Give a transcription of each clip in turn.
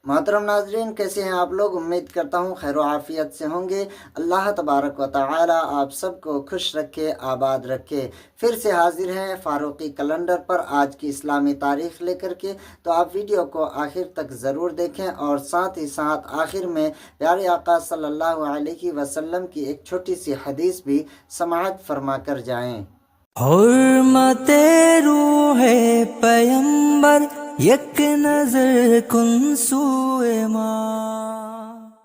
मोहतरम नाजरीन, कैसे हैं आप लोग। उम्मीद करता हूँ खैर आफियत से होंगे। अल्लाह तबारक व तआला आप सबको खुश रखे, आबाद रखे। फिर से हाजिर हैं फारूकी कैलेंडर पर आज की इस्लामी तारीख लेकर के। तो आप वीडियो को आखिर तक ज़रूर देखें और साथ ही साथ आखिर में प्यारे आका सल्लल्लाहु अलैहि वसल्लम की एक छोटी सी हदीस भी समाअत फरमा कर जाएँ। हुर्मते रूहे पैगंबर एक नजर कुन सूए माँ।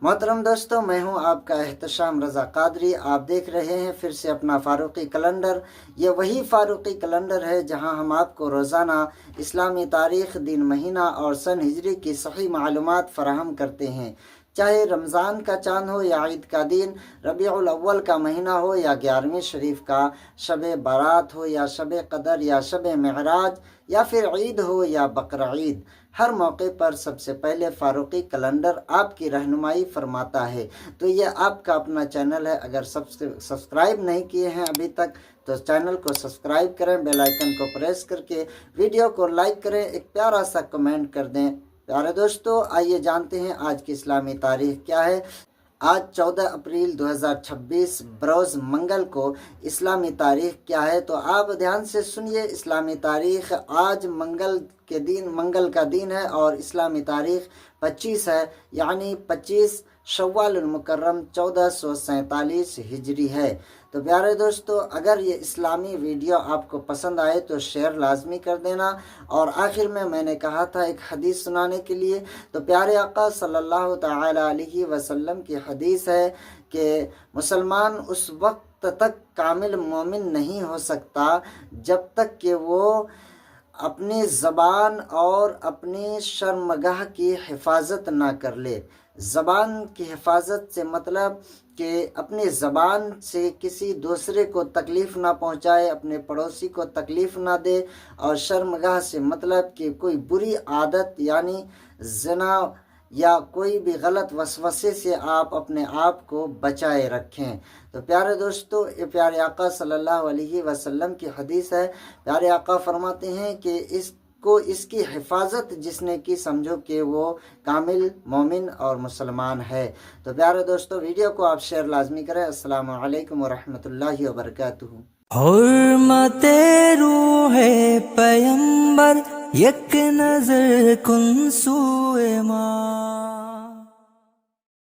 मोहतरम दोस्तों, मैं हूं आपका एहतशाम रज़ा कादरी। आप देख रहे हैं फिर से अपना फारूकी कैलेंडर। ये वही फारूकी कैलेंडर है जहां हम आपको रोज़ाना इस्लामी तारीख़, दिन, महीना और सन हिजरी की सही मालूमात फ़राहम करते हैं। चाहे रमज़ान का चाँद हो या ईद का दिन, रबीउल अव्वल का महीना हो या 11वीं शरीफ का शब बारात हो या शब कदर या शब महराज या फिर ईद हो या बकरा ईद, हर मौके पर सबसे पहले फारूकी कैलेंडर आपकी रहनुमाई फरमाता है। तो ये आपका अपना चैनल है। अगर सब्सक्राइब नहीं किए हैं अभी तक तो चैनल को सब्सक्राइब करें, बेल आइकन को प्रेस करके वीडियो को लाइक करें, एक प्यारा सा कमेंट कर दें। प्यारे दोस्तों, आइए जानते हैं आज की इस्लामी तारीख क्या है। आज 14 अप्रैल 2026 बरोज़ मंगल को इस्लामी तारीख क्या है, तो आप ध्यान से सुनिए। इस्लामी तारीख आज मंगल का दिन है और इस्लामी तारीख 25 है, यानी 25 शव्वाल मुकर्रम 1447 हिजरी है। तो प्यारे दोस्तों, अगर ये इस्लामी वीडियो आपको पसंद आए तो शेयर लाजमी कर देना। और आखिर में मैंने कहा था एक हदीस सुनाने के लिए, तो प्यारे आका सल्लल्लाहु तआला अलैहि वसल्लम की हदीस है कि मुसलमान उस वक्त तक कामिल मोमिन नहीं हो सकता जब तक कि वो अपनी ज़बान और अपनी शर्मगाह की हिफाजत ना कर ले। ज़बान की हिफाजत से मतलब कि अपनी ज़बान से किसी दूसरे को तकलीफ़ ना पहुँचाए, अपने पड़ोसी को तकलीफ़ ना दे। और शर्मगाह से मतलब कि कोई बुरी आदत यानी ज़िना या कोई भी गलत वसवसे से आप अपने आप को बचाए रखें। तो प्यारे दोस्तों, ये प्यारे आका सल्लल्लाहु अलैहि वसल्लम की हदीस है। प्यारे आका फरमाते हैं कि इसकी हिफाजत जिसने की समझो कि वो कामिल मोमिन और मुसलमान है। तो प्यारे दोस्तों, वीडियो को आप शेयर लाजमी करें। अस्सलामु अलैकुम वरहमतुल्लाहि वबरकातुहू। हुर्मते रूहे पैगंबर एक नजर कुन सूए माँ।